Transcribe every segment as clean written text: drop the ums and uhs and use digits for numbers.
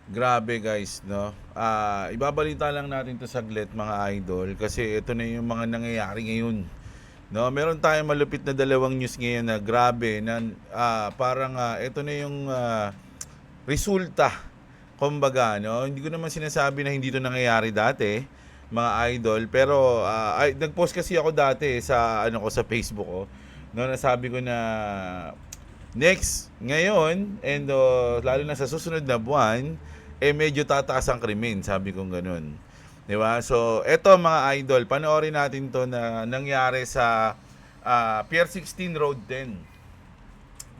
Grabe guys, no? Ibabalita lang natin 'to saglit mga idol kasi ito na yung mga nangyayari ngayon. No, meron tayong malupit na dalawang news ngayon na grabe na parang ito na yung resulta. Kumbaga, no? Hindi ko naman sinasabi na hindi 'to nangyayari dati, mga idol, pero nag-post kasi ako dati sa ano ko sa Facebook ko. No, nasabi ko na next, ngayon, and lalo na sa susunod na buwan, medyo tataas ang krimen, sabi kong ganun. Di ba? So, eto mga idol, panoorin natin to na nangyari sa Pier 16 Road 10.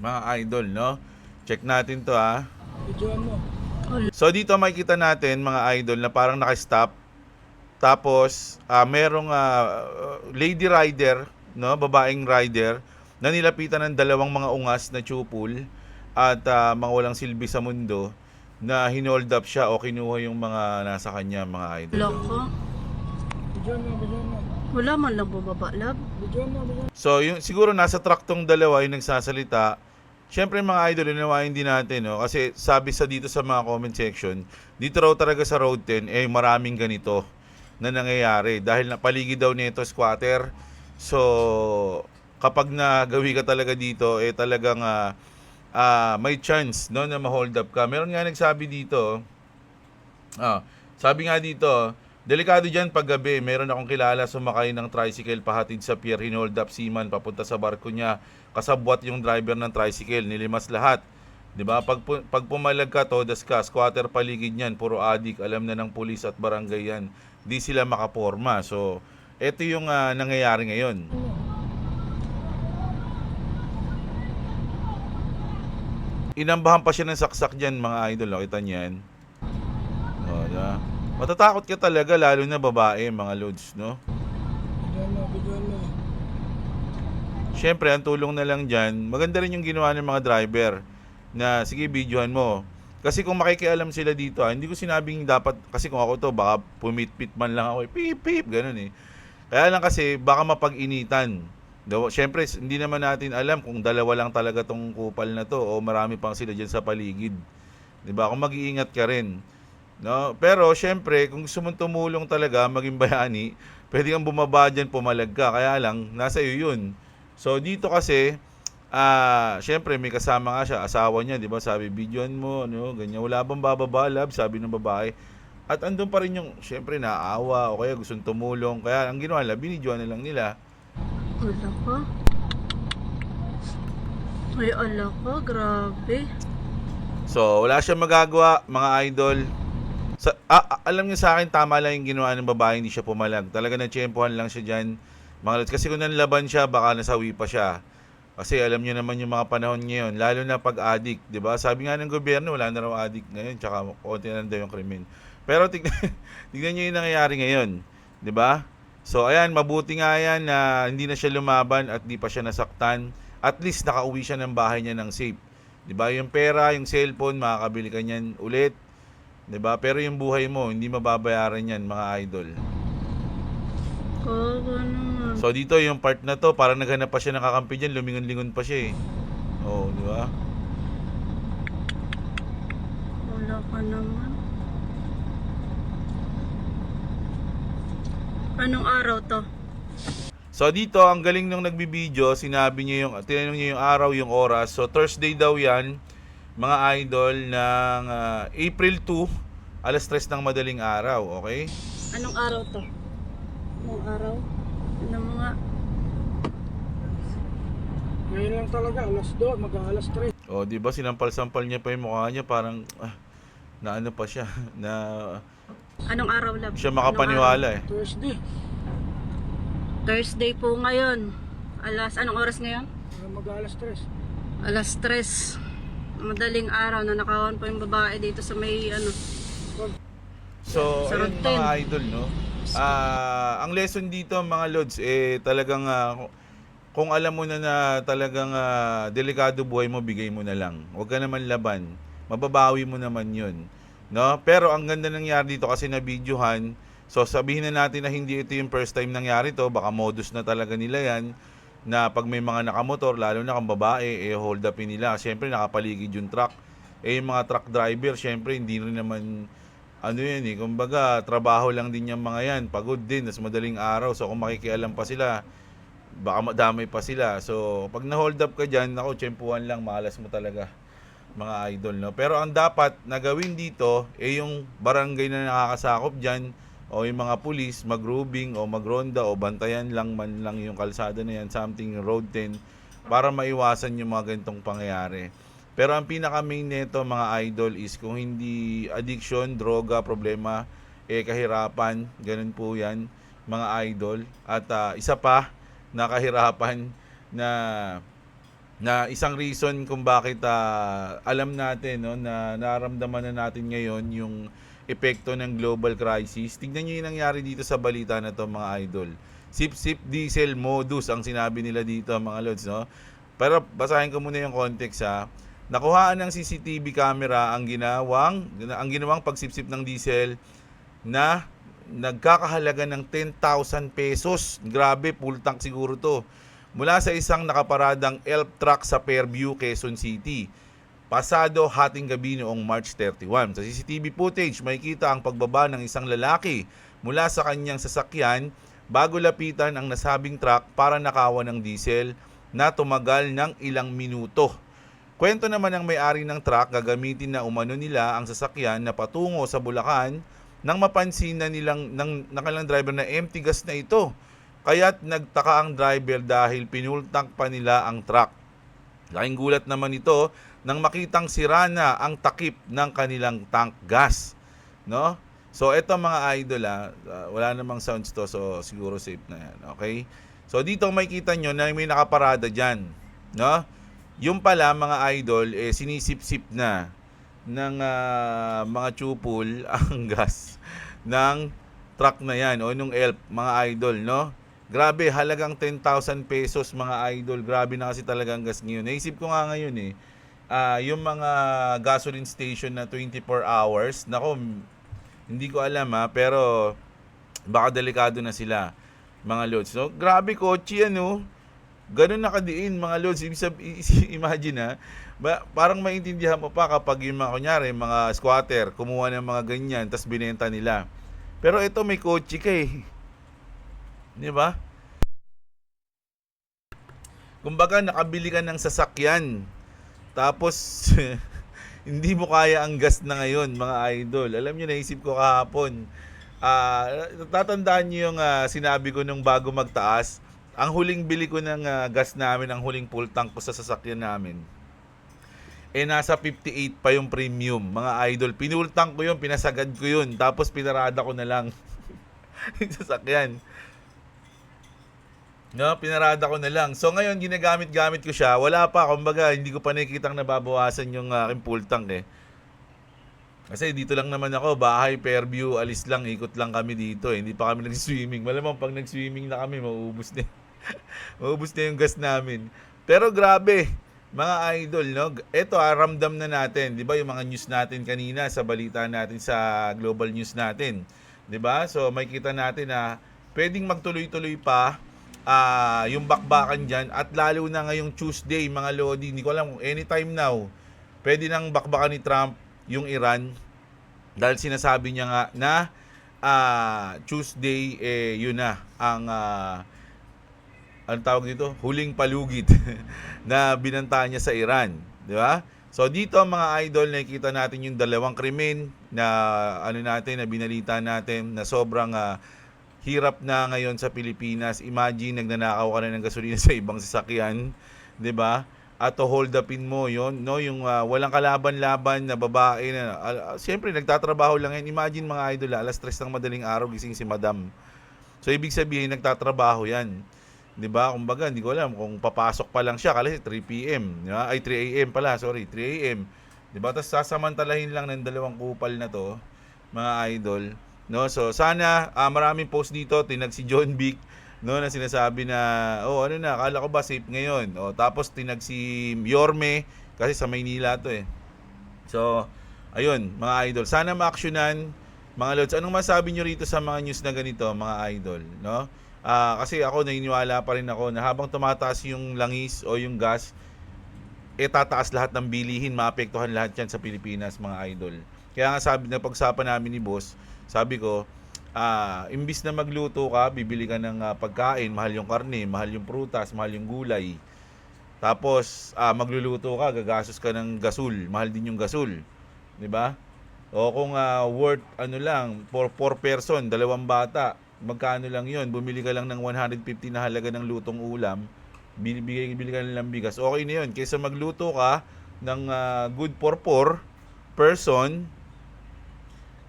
Mga idol, no? Check natin to ha. Videoan mo. So, dito makikita natin mga idol na parang naka-stop. Tapos, merong lady rider, no, babaeng rider, na nilapitan ng dalawang mga ungas na tsupul at mga walang silbi sa mundo na hinold up siya o kinuha yung mga nasa kanya, mga idol. Loko. Videoan mo. Wala man lang bumaba, lab. Videoan mo. So, yung, siguro nasa truck tong dalawa yung nagsasalita. Siyempre mga idol, unawain din natin, no? Kasi sabi sa dito sa mga comment section, dito raw talaga sa Road 10, maraming ganito na nangyayari. Dahil napaligid daw nito squatter. So, kapag nagawi ka talaga dito, talagang may chance, no, na ma-hold up ka. Meron nga nagsabi dito, sabi nga dito, delikado dyan pag gabi. Meron akong kilala sumakay ng tricycle pahatid sa pier. Hinold up seaman papunta sa barko niya. Kasabwat yung driver ng tricycle. Nilimas lahat. Diba? Pag pumalag ka, todas ka. Squatter paligid niyan. Puro adik. Alam na ng pulis at barangay yan. Di sila makaporma. So, ito yung nangyayari ngayon. Inambahan pa siya ng saksak dyan, mga idol. Nakita niyan. Diba? Matatakot ka talaga, lalo na babae, mga loads, no? Videoan mo. Siyempre, ang tulong na lang dyan, maganda rin yung ginawa ng mga driver na, sige, videohan mo. Kasi kung makikialam sila dito, hindi ko sinabing dapat, kasi kung ako to, baka pumit-pit man lang ako, pip, pip, ganun eh. Kaya lang kasi, baka mapag-initan. Siyempre, hindi naman natin alam kung dalawa lang talaga tong kupal na to o marami pang sila dyan sa paligid. Diba? Kung mag-iingat ka rin. No? Pero syempre, kung gusto mong tumulong talaga, maging bayani, pwede kang bumaba dyan, pumalag ka. Kaya lang, nasa iyo yun. So dito kasi, syempre may kasama nga siya, asawa niya, di ba? Sabi, videoan mo, ano, ganyan. Wala bang bababa, love? Sabi ng babae. At andun pa rin yung, syempre, naawa o kaya gustong tumulong. Kaya ang ginawa nila, binidyoan na lang nila. Wala ka. Ay, ala ka. Grabe. So, wala siyang magagawa, mga idol. Alam niyo sa akin, tama lang yung ginawa ng babae, hindi siya pumalag. Talaga na-tsempohan lang siya dyan. Kasi kung nanlaban siya, baka nasawi pa siya. Kasi alam niyo naman yung mga panahon ngayon, lalo na pag addict, di ba? Sabi nga ng gobyerno, wala na raw addict ngayon, tsaka konti na daw yung krimen. Pero tignan niyo yung nangyayari ngayon, di ba? So ayan, mabuti nga yan na hindi na siya lumaban at di pa siya nasaktan. At least nakauwi siya ng bahay niya ng safe. Di ba? Yung pera, yung cellphone, makakabili ka niyan ulit. 'Di ba? Pero yung buhay mo, hindi mababayaran 'yan, mga idol. Kawawa naman. So dito yung part na to, parang naghanap pa siya ng kakampi diyan, lumingon-lingon pa siya eh. Oh, 'di ba? Wala ka naman. Anong araw to? So dito, ang galing nung nagbibideo, sinabi niya tinanong niya yung araw, yung oras. So Thursday daw 'yan, mga idol, ng April 2, alas 3 ng madaling araw, okay? Anong araw to? Anong araw? Ano mga... Ngayon lang talaga, alas 2, mag-alas 3. Oh, 'di ba sinampal-sampal niya pa yung mukha niya, parang na ano pa siya, na Anong araw, lab? siya makapaniwala eh. Thursday. Thursday po ngayon. Anong oras ngayon? Mag-alas 3. Alas 3. Madaling araw na nakawan po yung babae dito sa may ano. So, Sa ayun Road mga 10. idol, no? Ang lesson dito mga lods, talagang kung alam mo na talagang delikado buhay mo, bigay mo na lang. Huwag ka naman laban. Mababawi mo naman yun. No? Pero ang ganda nangyari dito kasi na-videohan. So, sabihin na natin na hindi ito yung first time nangyari to. Baka modus na talaga nila yan. Na pag may mga nakamotor, lalo na kung babae, hold upin nila. Siyempre, nakapaligid yung truck. Yung mga truck driver, syempre hindi rin naman ano yan kumbaga trabaho lang din yung mga yan, pagod din, tas madaling araw. So kung makikialam pa sila, baka madamay pa sila. So pag na-hold up ka dyan, ako, tsempuhan lang, malas mo talaga mga idol, no? Pero ang dapat na gawin dito, yung barangay na nakakasakop dyan, o yung mga pulis, mag-grouping o magronda o bantayan lang man lang yung kalsada na yan, something road 10, para maiwasan yung mga ganitong pangyayari. Pero ang pinaka main nito mga idol is kung hindi addiction, droga, problema, kahirapan, ganun po yan mga idol. At isa pa na kahirapan na isang reason kung bakit alam natin, no, na nararamdaman na natin ngayon yung epekto ng global crisis. Tingnan nyo yung nangyari dito sa balita na to mga idol. Sip-sip diesel modus ang sinabi nila dito mga lods, no? Pero basahin ko muna yung context ha. Nakuhaan ng CCTV camera ang ginawang pagsipsip ng diesel na nagkakahalaga ng 10,000 pesos. Grabe, full tank siguro to. Mula sa isang nakaparadang elf truck sa Fairview, Quezon City. Pasado hating gabi noong March 31. Sa CCTV footage, makikita ang pagbaba ng isang lalaki mula sa kanyang sasakyan bago lapitan ang nasabing truck para nakawan ng diesel na tumagal ng ilang minuto. Kwento naman ng may-ari ng truck, gagamitin na umano nila ang sasakyan na patungo sa Bulacan nang mapansin na ng kanilang driver na empty gas na ito. Kaya't nagtaka ang driver dahil pinultank pa nila ang truck. Laking gulat naman ito nang makitang sira na ang takip ng kanilang tank gas, no? So ito mga idol wala namang sounds to, so siguro safe na yan, okay? So dito makikita nyo na may nakaparada dyan, no? Yung pala mga idol, sinisip-sip na ng mga tsupul ang gas ng truck na yan o nung elf mga idol, no? Grabe, halagang 10,000 pesos mga idol. Grabe na kasi talagang gas ngayon. Naisip ko nga ngayon yung mga gasoline station na 24 hours, nako, hindi ko alam pero baka delikado na sila mga lods. So, grabe kotse yan, no? Ganun nakadiin mga lods. Imagine parang maintindihan mo pa kapag yung mga kunyari, mga squatter, kumuha ng mga ganyan, tas binenta nila. Pero ito may kotse ka Di ba? Kumbaga nakabili ka ng sasakyan. Tapos hindi mo kaya ang gas na ngayon, mga idol. Alam niyo, naisip ko kahapon. Tatandaan niyo yung sinabi ko nung bago magtaas. Ang huling bili ko ng gas namin, ang huling full tank ko sa sasakyan namin, nasa 58 pa yung premium, mga idol. Pinultang ko yun, pinasagad ko yun, tapos pinarada ko na lang yung sasakyan. No, pinarada ko na lang. So ngayon ginagamit-gamit ko siya. Wala pa, kumbaga hindi ko pa nakikitang nababawasan yung aking full tank Kasi dito lang naman ako, bahay, Fairview, alis lang, ikot lang kami dito Hindi pa kami nag-swimming. Malamang pag nag-swimming na kami, mauubos na. Mauubos na yung gas namin. Pero grabe, mga idol, no? Ito, ramdam na natin, 'di ba? Yung mga news natin kanina sa balita natin sa global news natin, 'di ba? So makikita natin na pwedeng magtuloy-tuloy pa yung bakbakan dyan, at lalo na ngayong Tuesday mga lodi, hindi ko alam kung anytime now pwede nang bakbakan ni Trump yung Iran dahil sinasabi niya nga na Tuesday yun na ang anong tawag dito? Huling palugit na binanta niya sa Iran, di ba? So dito mga idol, nakikita natin yung dalawang krimen na na binalita natin na sobrang hirap na ngayon sa Pilipinas. Imagine, nagnanakaw ka na ng gasolina sa ibang sasakyan, 'di ba? At to hold upin mo 'yon, no, yung walang kalaban-laban na babae na siyempre nagtatrabaho lang yan. Imagine mga idol, alas 3 ng madaling araw gising si Madam. So ibig sabihin nagtatrabaho 'yan. 'Di ba? Kumbaga, hindi ko alam kung papasok pa lang siya kasi 3 PM, 'di ba? Ay 3 AM pala, sorry, 3 AM. 'Di ba? Tapos sasamantalahin lang ng dalawang kupal na 'to, mga idol. No, so sana maraming post dito, tinag si John Vic, no, na sinasabi na akala ko ba safe ngayon. Tapos tinag si Yorme kasi sa Maynila to So, ayun, mga idol, sana ma-actionan mga lods. Anong masabi nyo rito sa mga news na ganito, mga idol, no? Kasi ako naniniwala pa rin ako na habang tumataas yung langis o yung gas, tataas lahat ng bilihin, maapektuhan lahat yan sa Pilipinas, mga idol. Kaya nga sabi na pag-usapan namin ni boss, sabi ko, imbis na magluto ka, bibili ka ng pagkain, mahal yung karne, mahal yung prutas, mahal yung gulay. Tapos magluluto ka, gagastos ka ng gasol, mahal din yung gasol, 'di ba? O kung worth ano lang, for 4 person, 2 bata, magkano lang 'yon? Bumili ka lang ng 150 na halaga ng lutong ulam, bili ka lang ng bigas. Okay na 'yon kaysa magluto ka ng good for 4 person.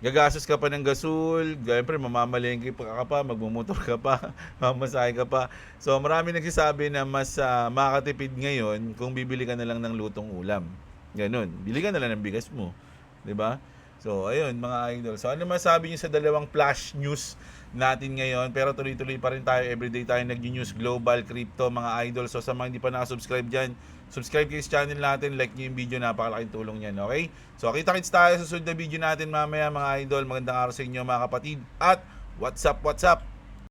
Gagastos ka pa ng gasol, siyempre mamamalengke pa ka pa, magmumotor ka pa, mamasahe ka pa. So marami nagsasabi na mas makakatipid ngayon kung bibili ka na lang ng lutong ulam. Ganun, bili ka na lang ng bigas mo, 'di ba? So ayun mga idol. So ano masabi niyo sa dalawang flash news natin ngayon? Pero tuloy-tuloy pa rin tayo, everyday tayo nag-news, global, crypto, mga idol. So sa mga hindi pa nakasubscribe diyan, subscribe kayo sa channel natin, like niyo yung video, napakalaking tulong niyan, okay? So kita-kits tayo sa susunod na video natin mamaya mga idol. Magandang araw sa inyo mga kapatid. At what's up?